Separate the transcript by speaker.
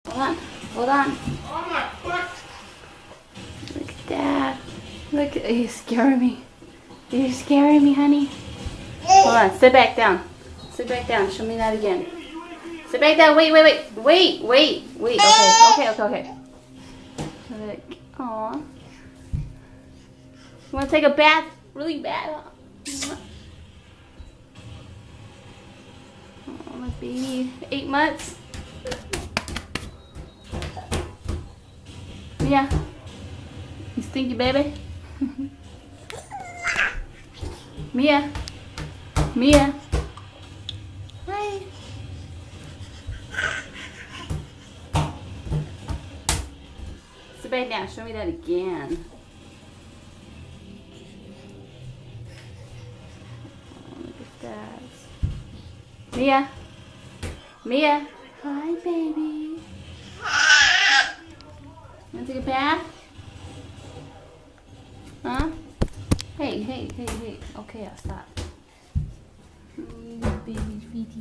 Speaker 1: Hold on. Hold on. Look at that. Look, you're scaring me. You're scaring me, honey. Hold on. Sit back down. Sit back down. Show me that again. Sit back down. Wait. Okay. Look. Aw. You want to take a bath? Really bad, huh? Oh, my baby. 8 months. Mia. You stinky baby. Mia. Hi. Sit back down. Show me that again. Oh, look at that. Mia. Hi, baby. You want to take a bath? Huh? Hey. Okay, I'll stop. Baby, feet.